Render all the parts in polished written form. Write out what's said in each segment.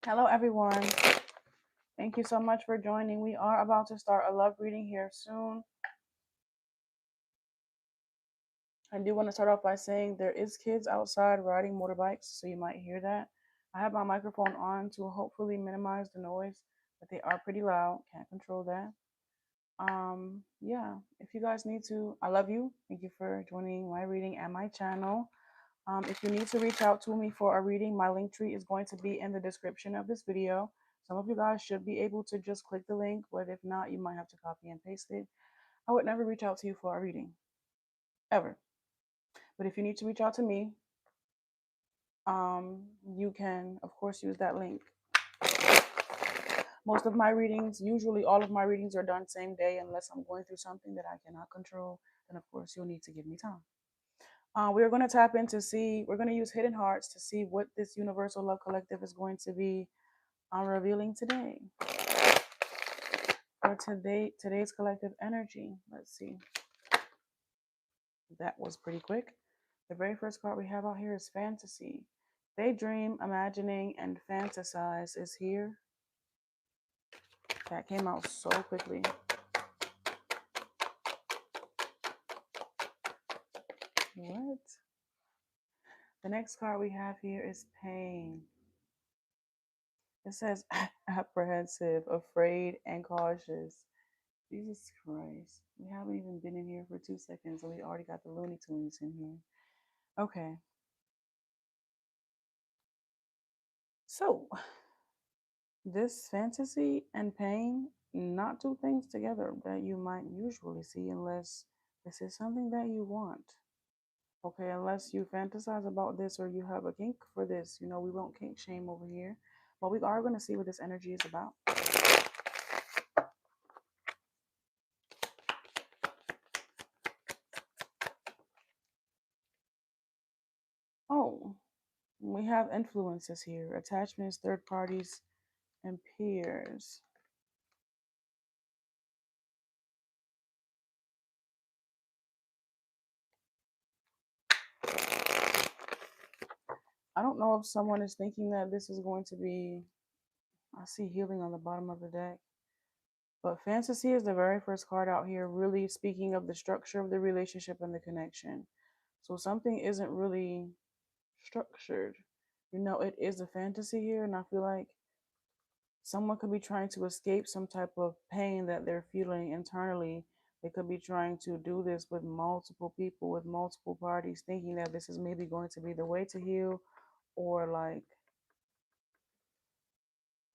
Hello, everyone. Thank you so much for joining. We are about to start a love reading here soon. I do want to start off by saying there is kids outside riding motorbikes, so you might hear that. I have my microphone on to hopefully minimize the noise, but they are pretty loud. Can't control that. Yeah, if you guys need to, I love you. Thank you for joining my reading and my channel. If you need to reach out to me for a reading, my link tree is going to be in the description of this video. Some of you guys should be able to just click the link, but if not, you might have to copy and paste it. I would never reach out to you for a reading, ever. But if you need to reach out to me, you can, of course, use that link. Most of my readings, usually all of my readings are done same day, unless I'm going through something that I cannot control. Then, of course, you'll need to give me time. We're going to tap in to see, we're going to use Hidden Hearts to see what this Universal Love Collective is going to be revealing today. For today's collective energy. Let's see. That was pretty quick. The very first card we have out here is Fantasy. Daydream, imagining, and fantasize is here. That came out so quickly. What? The next card we have here is Pain. It says apprehensive, afraid, and cautious. Jesus Christ. We haven't even been in here for 2 seconds and we already got the Looney Tunes in here. Okay. So, this fantasy and pain, not two things together that you might usually see unless this is something that you want. Okay, unless you fantasize about this or you have a kink for this, we won't kink shame over here. But we are going to see what this energy is about. Oh, we have influences here, attachments, third parties, and peers. I don't know if someone is thinking that this is going to be, I see healing on the bottom of the deck. But fantasy is the very first card out here, really speaking of the structure of the relationship and the connection. So something isn't really structured. It is a fantasy here, and I feel like someone could be trying to escape some type of pain that they're feeling internally. They could be trying to do this with multiple people, with multiple parties, thinking that this is maybe going to be the way to heal, or like,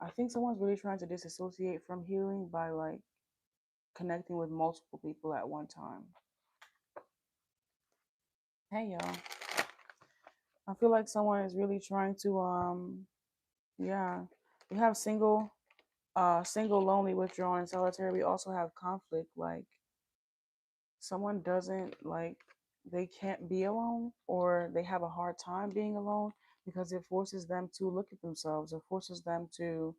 I think someone's really trying to disassociate from healing by like connecting with multiple people at one time. Hey y'all. I feel like someone is really trying to yeah. We have single, lonely, withdrawn, solitary. We also have conflict, like someone doesn't like, they can't be alone, or they have a hard time being alone because it forces them to look at themselves. It forces them to,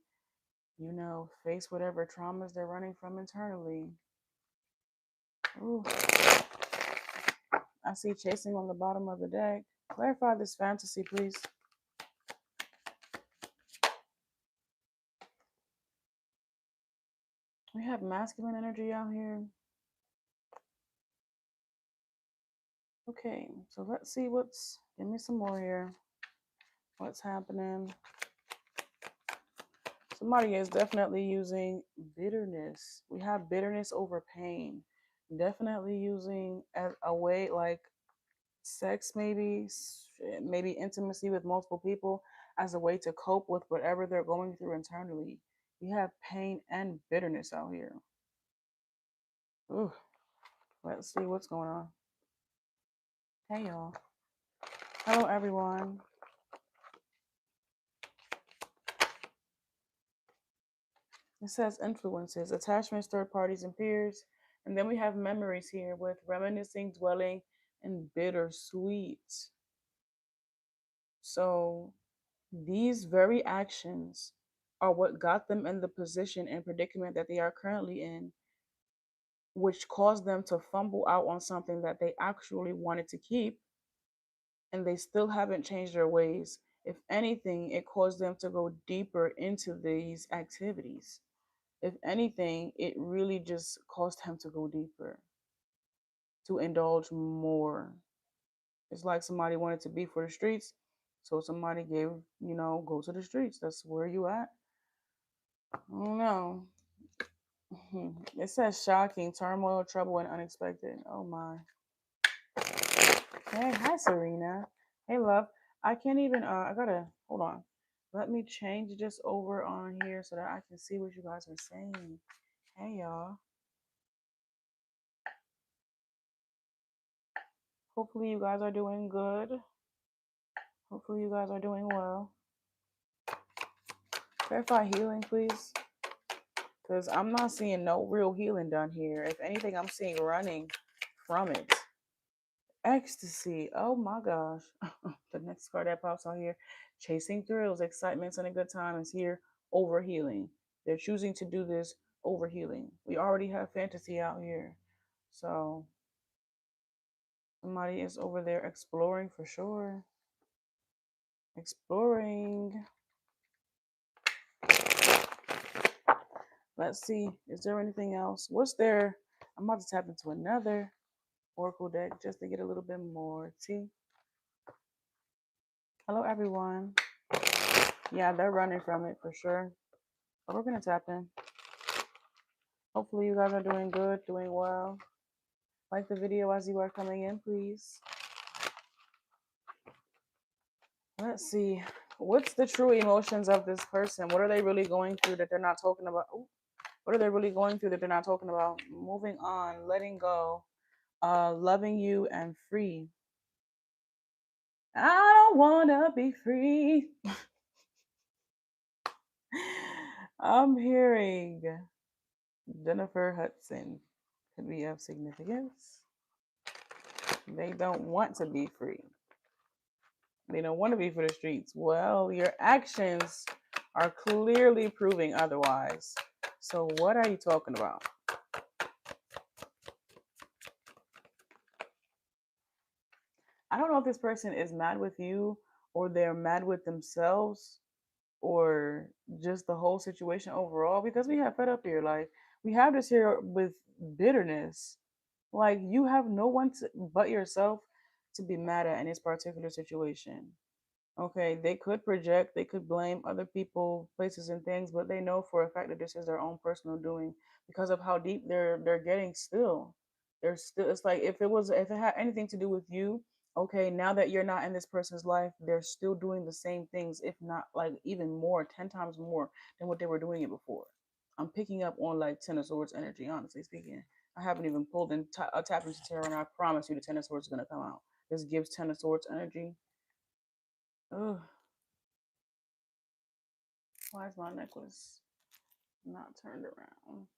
face whatever traumas they're running from internally. Ooh. I see chasing on the bottom of the deck. Clarify this fantasy, please. We have masculine energy out here. Okay, so let's see give me some more here. What's happening? Somebody is definitely using bitterness. We have bitterness over pain. Definitely using a way like sex, maybe intimacy with multiple people as a way to cope with whatever they're going through internally. You have pain and bitterness out here. Ooh, let's see what's going on. Hey, y'all. Hello, everyone. It says influences, attachments, third parties, and peers. And then we have memories here with reminiscing, dwelling, and bittersweet. So these very actions are what got them in the position and predicament that they are currently in, which caused them to fumble out on something that they actually wanted to keep, and they still haven't changed their ways. If anything, it caused them to go deeper into these activities. If anything, it really just caused him to go deeper, to indulge more. It's like somebody wanted to be for the streets, so somebody gave, go to the streets. That's where you at. I don't know. It says shocking, turmoil, trouble, and unexpected. Oh my. Hey, hi Serena. Hey love. I can't even I gotta hold on. Let me change this over on here so that I can see what you guys are saying. Hey y'all. Hopefully you guys are doing good. Hopefully you guys are doing well. Verify healing, please. Because I'm not seeing no real healing done here. If anything, I'm seeing running from it. Ecstasy. Oh my gosh. The next card that pops out here. Chasing thrills, excitements, and a good time is here over healing. They're choosing to do this over healing. We already have fantasy out here. So somebody is over there exploring for sure. Exploring. Let's see. Is there anything else? What's there? I'm about to tap into another Oracle deck just to get a little bit more tea. Hello, everyone. Yeah, they're running from it for sure. But we're going to tap in. Hopefully, you guys are doing good, doing well. Like the video as you are coming in, please. Let's see. What's the true emotions of this person? What are they really going through that they're not talking about? Ooh. What are they really going through that they're not talking about? Moving on, letting go, loving you and free. I don't want to be free. I'm hearing Jennifer Hudson could be of significance. They don't want to be free. They don't want to be for the streets. Well, your actions are clearly proving otherwise. So what are you talking about? I don't know if this person is mad with you or they're mad with themselves or just the whole situation overall because we have fed up here. Like we have this here with bitterness. Like you have no one but yourself to be mad at in this particular situation. Okay, they could project, they could blame other people, places, and things, but they know for a fact that this is their own personal doing because of how deep they're getting still. They're still. It's like if it had anything to do with you, okay, now that you're not in this person's life, they're still doing the same things, if not like even more, 10 times more than what they were doing it before. I'm picking up on like Ten of Swords energy, honestly speaking. I haven't even pulled in tap into tarot, and I promise you, the Ten of Swords is gonna come out. This gives Ten of Swords energy. Ugh. Why is my necklace not turned around?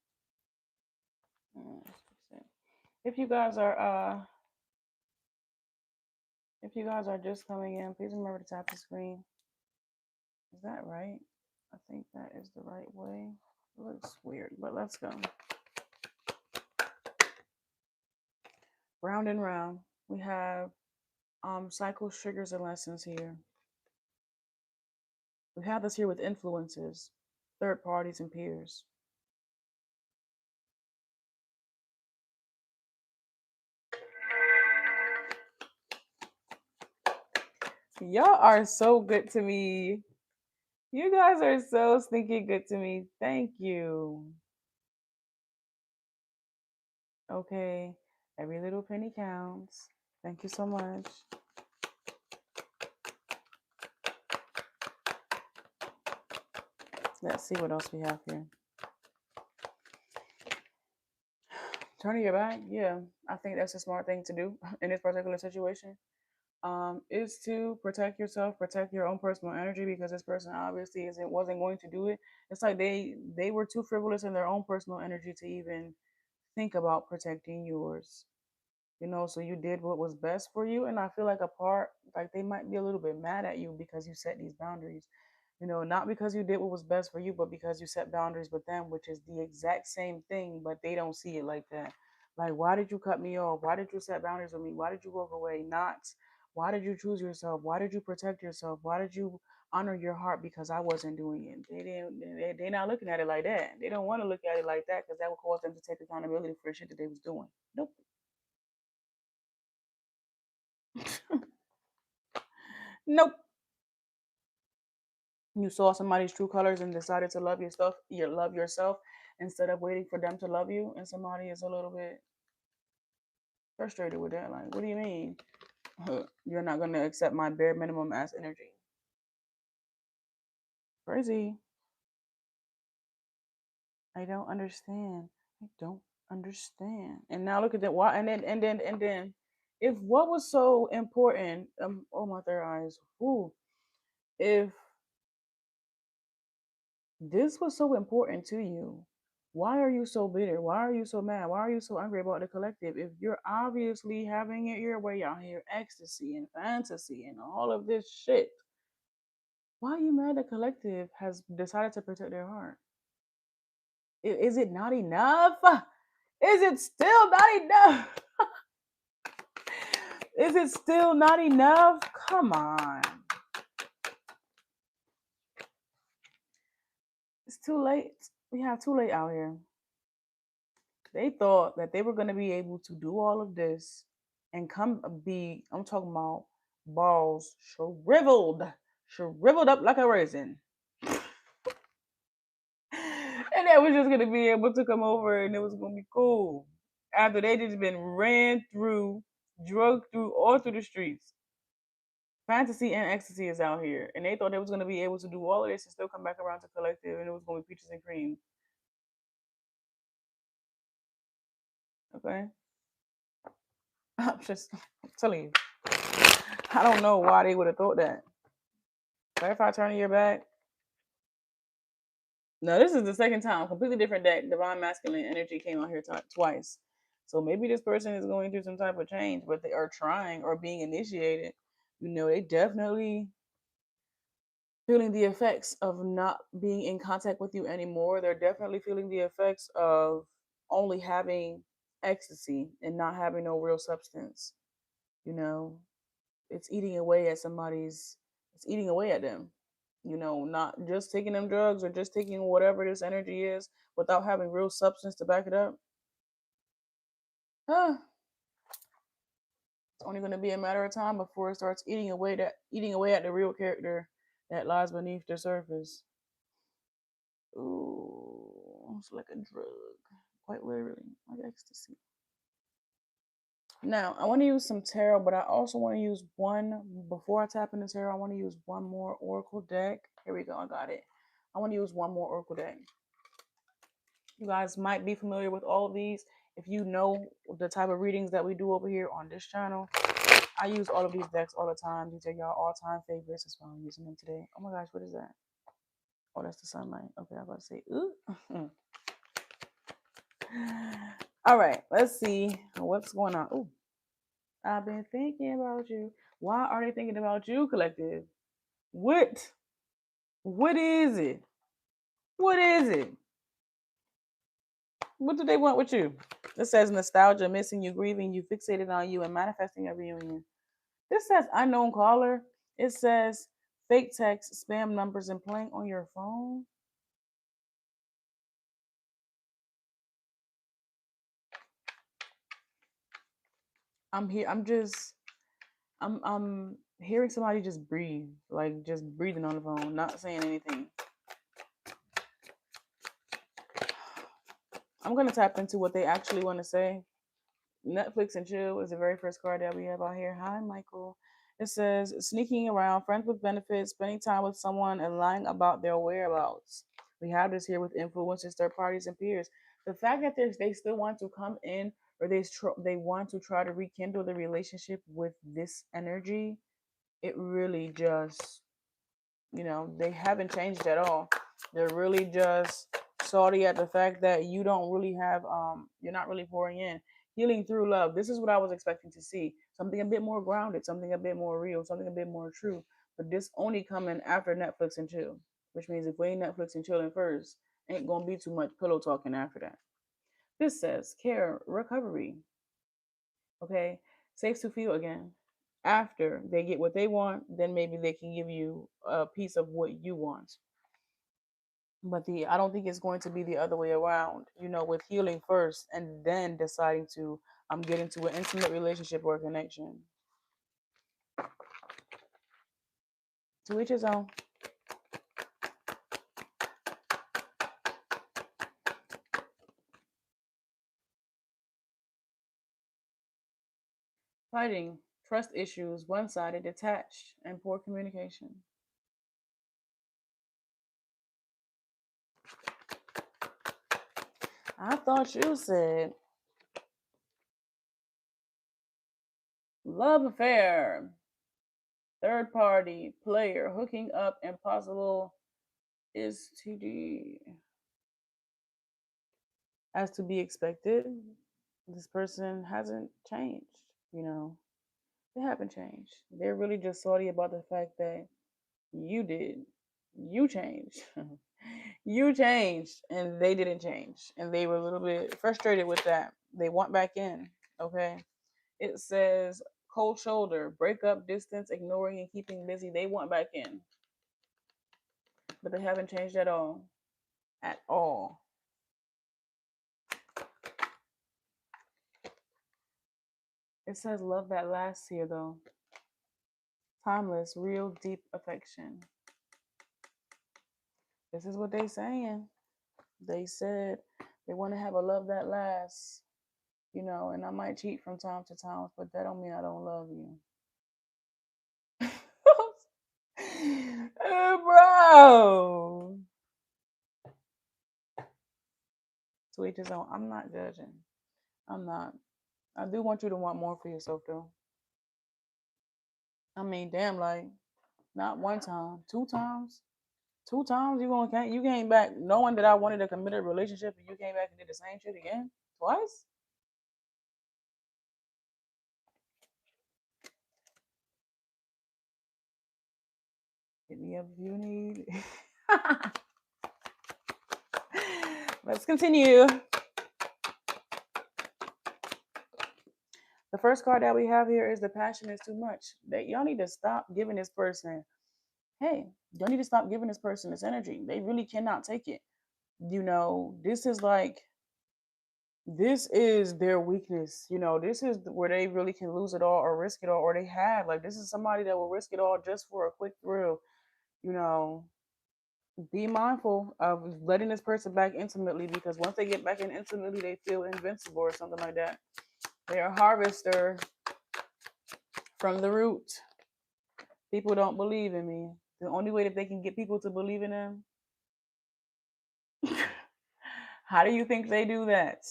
If you guys are just coming in, please remember to tap the screen. Is that right? I think that is the right way. It looks weird, but let's go. Round and round. We have cycles, triggers, and lessons here. We have this here with influences, third parties, and peers. Y'all are so good to me. You guys are so stinky good to me. Thank you. Okay. Every little penny counts. Thank you so much. Let's see what else we have here. Turning your back, yeah. I think that's a smart thing to do in this particular situation. Is to protect yourself, protect your own personal energy because this person obviously wasn't going to do it. It's like they were too frivolous in their own personal energy to even think about protecting yours. So you did what was best for you, and I feel like like they might be a little bit mad at you because you set these boundaries. Not because you did what was best for you, but because you set boundaries with them, which is the exact same thing, but they don't see it like that. Like, why did you cut me off? Why did you set boundaries with me? Why did you walk away? Not Why did you choose yourself? Why did you protect yourself? Why did you honor your heart? Because I wasn't doing it. They're not looking at it like that. They don't want to look at it like that because that would cause them to take accountability for the shit that they was doing. Nope. Nope. You saw somebody's true colors and decided to love yourself, love yourself instead of waiting for them to love you, and somebody is a little bit frustrated with that. Like, what do you mean? You're not gonna accept my bare minimum ass energy? Crazy. I don't understand. I don't understand. And now look at that. Why? And then, if what was so important, oh my third eyes. Ooh, if this was so important to you, why are you so bitter? Why are you so mad? Why are you so angry about the collective? If you're obviously having it your way out here, ecstasy and fantasy and all of this shit, why are you mad the collective has decided to protect their heart? Is it not enough? Is it still not enough? Is it still not enough? Come on. It's too late. We have too late out here. They thought that they were going to be able to do all of this and I'm talking about balls shriveled up like a raisin. And they was just going to be able to come over and it was going to be cool. After they just been ran through, drugged through, all through the streets. Fantasy and ecstasy is out here. And they thought they was going to be able to do all of this and still come back around to collective and it was going to be peaches and cream. Okay? I'm telling you. I don't know why they would have thought that. Clarify turning your back. No, this is the second time. Completely different deck. Divine masculine energy came out here twice. So maybe this person is going through some type of change, but they are trying or being initiated. You know, they definitely feeling the effects of not being in contact with you anymore. They're definitely feeling the effects of only having ecstasy and not having no real substance. You know, it's eating away at it's eating away at them. You know, not just taking them drugs or just taking whatever this energy is without having real substance to back it up. Huh. It's only going to be a matter of time before it starts eating away at the real character that lies beneath the surface. Ooh, it's like a drug, quite literally, like ecstasy. Now, I want to use some tarot, but I also want to use one, before I tap into tarot, I want to use one more oracle deck. Here we go, I got it. I want to use one more oracle deck. You guys might be familiar with all of these. If you know the type of readings that we do over here on this channel, I use all of these decks all the time. These are y'all all-time favorites. That's why I'm using them today. Oh my gosh, what is that? Oh, that's the sunlight. Okay, I was about to say, ooh. All right, let's see what's going on. Ooh, I've been thinking about you. Why are they thinking about you, collective? What? What is it? What is it? What do they want with you? It says nostalgia, missing you, grieving you, fixated on you, and manifesting a reunion. This says unknown caller. It says fake text, spam numbers, and playing on your phone. I'm here. I'm hearing somebody just breathe, like just breathing on the phone, not saying anything. I'm gonna tap into what they actually want to say. Netflix and chill is the very first card that we have out here. Hi, Michael. It says sneaking around, friends with benefits, spending time with someone, and lying about their whereabouts. We have this here with influencers, third parties, and peers. The fact that they still want to come in or they want to try to rekindle the relationship with this energy, it really just, they haven't changed at all. They're really just salty at the fact that you don't really have, you're not really pouring in. Healing through love. This is what I was expecting to see. Something a bit more grounded, something a bit more real, something a bit more true. But this only coming after Netflix and chill, which means if we ain't Netflix and chilling first, ain't gonna be too much pillow talking after that. This says care, recovery. Okay, safe to feel again. After they get what they want, then maybe they can give you a piece of what you want. But I don't think it's going to be the other way around, with healing first and then deciding to get into an intimate relationship or connection. To each his own. Fighting, trust issues, one-sided, detached, and poor communication. I thought you said love affair, third party, player, hooking up, impossible is TD. As to be expected, this person hasn't changed, you know. They haven't changed. They're really just salty about the fact that you did. You changed. You changed and they didn't change. And they were a little bit frustrated with that. They want back in. Okay. It says cold shoulder, break up, distance, ignoring, and keeping busy. They want back in. But they haven't changed at all. At all. It says love that lasts here though. Timeless, real, deep affection. This is what they saying. They said they want to have a love that lasts, and I might cheat from time to time, but that don't mean I don't love you. Bro. To each his own. I'm not judging. I'm not. I do want you to want more for yourself though. I mean, damn, like not one time, two times. Two times you came back knowing that I wanted a committed relationship and you came back and did the same shit again? Twice? Hit me up if you need. Let's continue. The first card that we have here is the passion is too much. That y'all need to stop giving this person, hey, y'all need to stop giving this person this energy. They really cannot take it. This is their weakness. This is where they really can lose it all or risk it all, or they have. Like, this is somebody that will risk it all just for a quick thrill. You know, be mindful of letting this person back intimately, because once they get back in intimately, they feel invincible or something like that. They're a harvester from the root. People don't believe in me. The only way that they can get people to believe in them, how do you think they do that?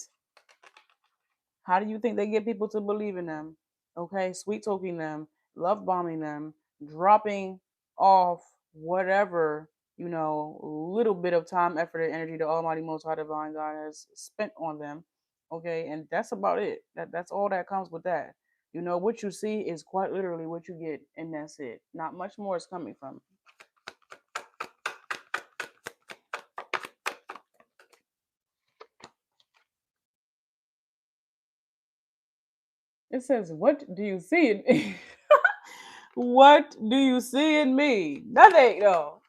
How do you think they get people to believe in them? Okay, sweet talking them, love bombing them, dropping off whatever, little bit of time, effort, and energy the Almighty Most High Divine God has spent on them. Okay, and that's about it. That's all that comes with that. What you see is quite literally what you get, and that's it. Not much more is coming from it. It says, "What do you see in me?" What do you see in me? Nothing, though.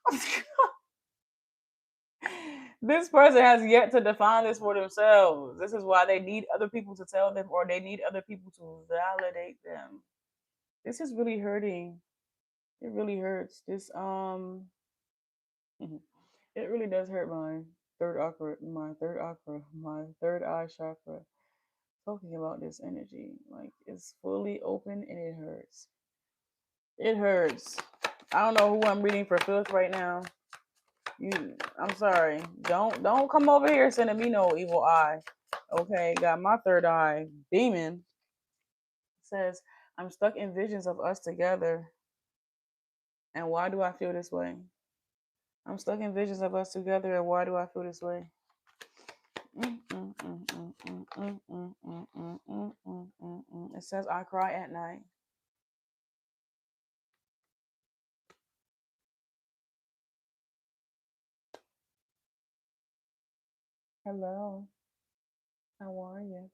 This person has yet to define this for themselves. This is why they need other people to tell them, or they need other people to validate them. This is really hurting. It really hurts. It really does hurt my third eye chakra. Talking about this energy, like it's fully open and it hurts. It hurts. I don't know who I'm reading for filth right now. I'm sorry. Don't come over here sending me no evil eye. Okay, got my third eye beaming. It says, I'm stuck in visions of us together. And why do I feel this way? I'm stuck in visions of us together, and why do I feel this way? It says, I cry at night. Hello. How are you?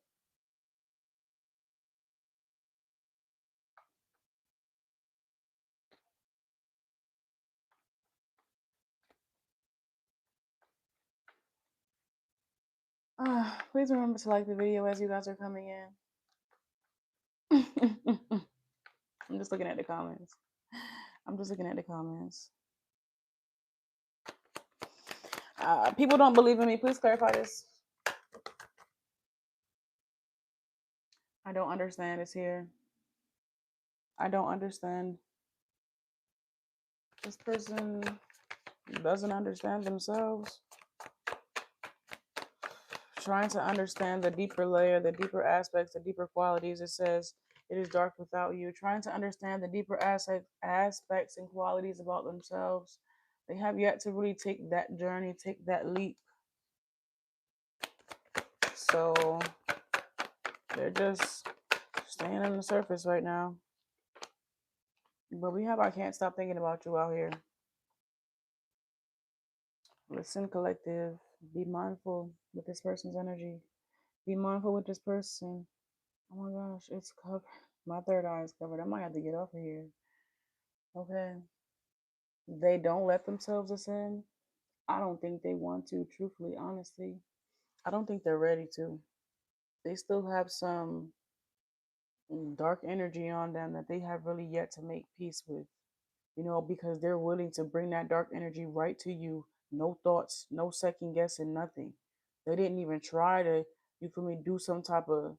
Please remember to like the video as you guys are coming in. I'm just looking at the comments. People don't believe in me. Please clarify this. I don't understand. It's here. I don't understand. This person doesn't understand themselves. Trying to understand the deeper layer, the deeper aspects, the deeper qualities. It says it is dark without you. Trying to understand the deeper aspects and qualities about themselves. They have yet to really take that journey, take that leap. So they're just staying on the surface right now. But we have I can't stop thinking about you out here. Listen, collective. Be mindful with this person's energy. Be mindful with this person. Oh my gosh, it's covered. My third eye is covered. I might have to get off of here. Okay. They don't let themselves ascend. I don't think they want to, truthfully, honestly. I don't think they're ready to. They still have some dark energy on them that they have really yet to make peace with. Because they're willing to bring that dark energy right to you. No thoughts, no second guessing, nothing. They didn't even try to, you feel me, do some type of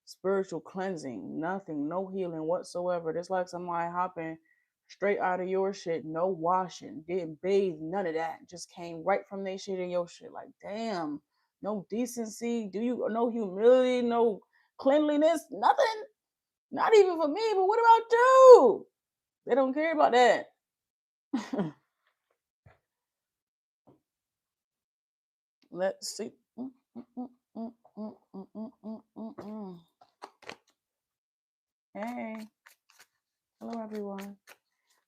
spiritual cleansing, nothing, no healing whatsoever. It's like somebody hopping straight out of your shit, no washing, didn't bathe, none of that. Just came right from their shit and your shit. Like, damn, no decency, no humility, no cleanliness, nothing. Not even for me, but what about you? They don't care about that. Let's see. Hey, hello everyone.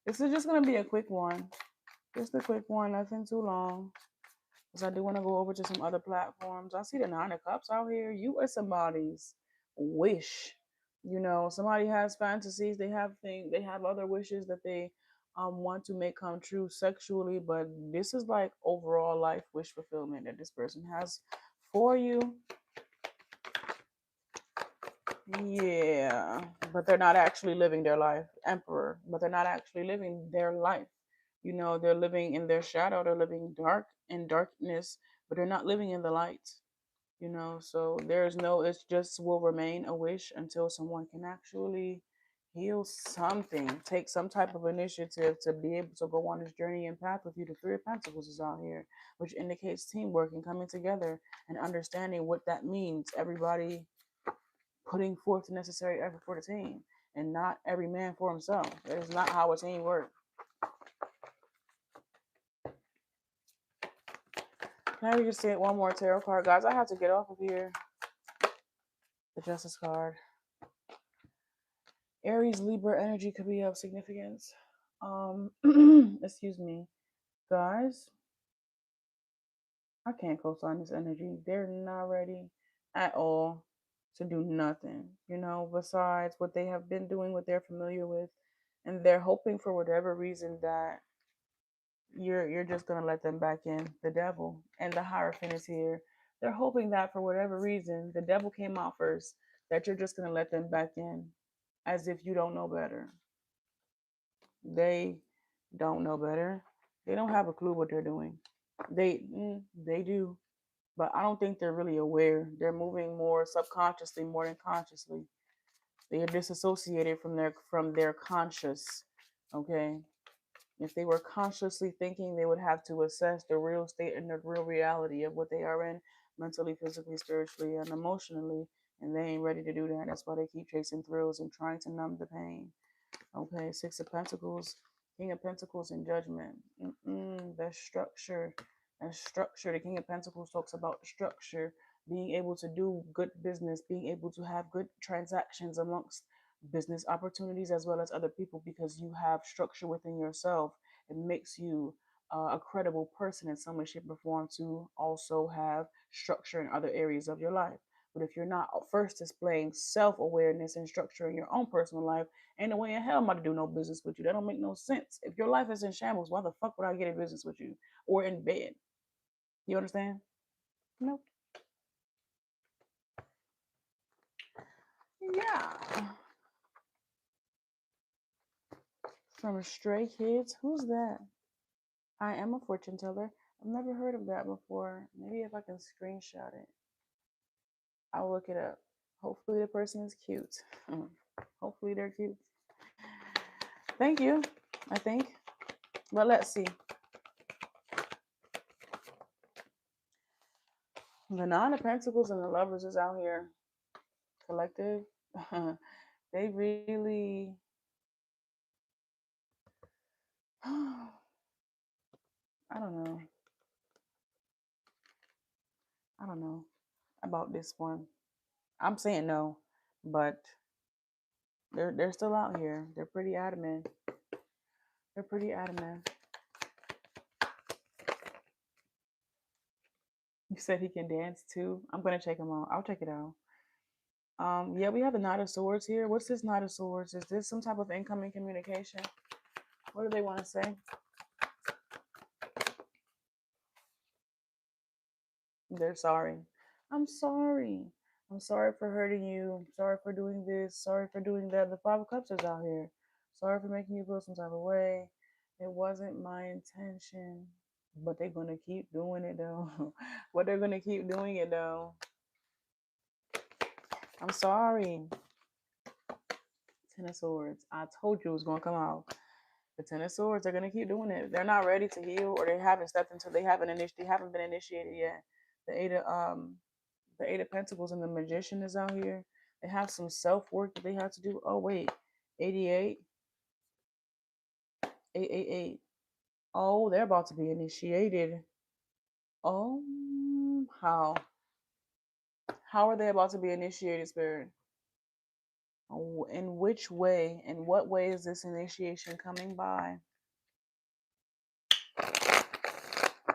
This is just gonna be a quick one. Just a quick one, nothing too long. Because I do want to go over to some other platforms. I see the Nine of Cups out here. You are somebody's wish. Somebody has fantasies. They have things. They have other wishes that they want to make come true sexually. But this is like overall life wish fulfillment that this person has for you. Yeah, but they're not actually living their life, Emperor. But they're not actually living their life. They're living in their shadow. They're living dark in darkness, but they're not living in the light. So it just will remain a wish until someone can actually heal something, take some type of initiative to be able to go on this journey and path with you. The Three of Pentacles is out here, which indicates teamwork and coming together and understanding what that means. Everybody putting forth the necessary effort for the team and not every man for himself. That is not how a team works. Can we just say one more tarot card, guys? I have to get off of here. The Justice card. Aries, Libra energy could be of significance. Excuse me, guys. I can't co-sign this energy. They're not ready at all to do nothing, besides what they have been doing, what they're familiar with, and they're hoping for whatever reason that you're just gonna let them back in. The devil and the Hierophant is here. They're hoping that for whatever reason, the devil came out first, that you're just gonna let them back in, as if you don't know better. They don't know better. They don't have a clue what they're doing. They do, but I don't think they're really aware. They're moving more subconsciously more than consciously. They are disassociated from their conscious. Okay, if they were consciously thinking, they would have to assess the real state and the real reality of what they are in, mentally, physically, spiritually, and emotionally, and they ain't ready to do that. That's why they keep chasing thrills and trying to numb the pain. Okay, Six of Pentacles, King of Pentacles, and Judgment. That structure. The King of Pentacles talks about structure, being able to do good business, being able to have good transactions amongst business opportunities as well as other people, because you have structure within yourself. It makes you a credible person in some way, shape, or form to also have structure in other areas of your life. But if you're not first displaying self-awareness and structure in your own personal life, ain't no way in hell I'm about to do no business with you. That don't make no sense. If your life is in shambles, why the fuck would I get in business with you or in bed? You understand? No. Yeah. From Stray Kids. Who's that? I am a fortune teller. I've never heard of that before. Maybe if I can screenshot it, I'll look it up. Hopefully the person is cute. Hopefully they're cute. Thank you, I think. But let's see. The Nine of Pentacles and the Lovers is out here. Collective. They really I don't know. I don't know about this one. I'm saying no, but they're still out here. They're pretty adamant. They're pretty adamant. You said he can dance too. I'm gonna check him out. I'll check it out. Yeah, we have the Knight of Swords here. What's this Knight of Swords? Is this some type of incoming communication? What do they want to say? They're sorry. I'm sorry. I'm sorry for hurting you. I'm sorry for doing this. Sorry for doing that. The Five of Cups is out here. Sorry for making you feel some type of way. It wasn't my intention. But they're gonna keep doing it though. But they're gonna keep doing it though. I'm sorry. Ten of Swords. I told you it was gonna come out. The Ten of Swords. They're gonna keep doing it. They're not ready to heal, or they haven't stepped into. They haven't been initiated yet. The Eight of Pentacles and the Magician is out here. They have some self work that they have to do. Oh wait, 88, 888. Oh, they're about to be initiated. Oh, how? How are they about to be initiated, Spirit? Oh, in which way? In what way is this initiation coming by?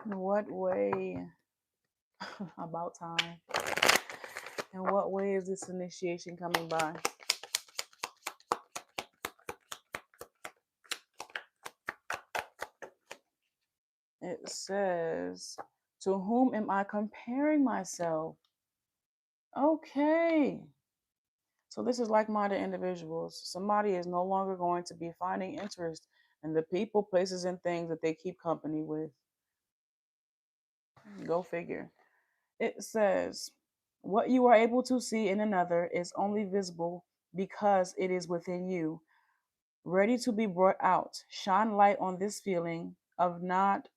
In what way? About time. In what way is this initiation coming by? It says, to whom am I comparing myself? Okay. So this is like-minded individuals. Somebody is no longer going to be finding interest in the people, places, and things that they keep company with. Go figure. It says, what you are able to see in another is only visible because it is within you, ready to be brought out. Shine light on this feeling of not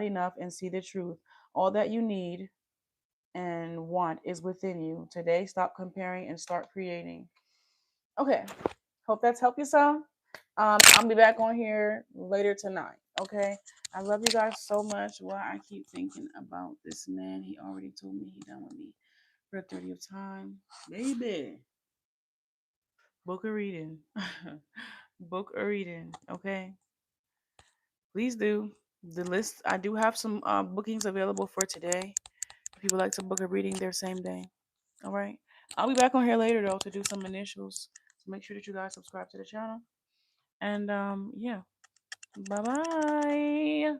enough and see the truth. All that you need and want is within you. Today, stop comparing and start creating. Okay. Hope that's helped you some. I'll be back on here later tonight. Okay. I love you guys so much. Why I keep thinking about this man. He already told me he done with me for the 30th time. Baby. Book a reading. Book a reading. Okay. Please do. The list, I do have some bookings available for today. If you would like to book a reading there same day. All right. I'll be back on here later though to do some initials. So make sure that you guys subscribe to the channel. And yeah. Bye bye.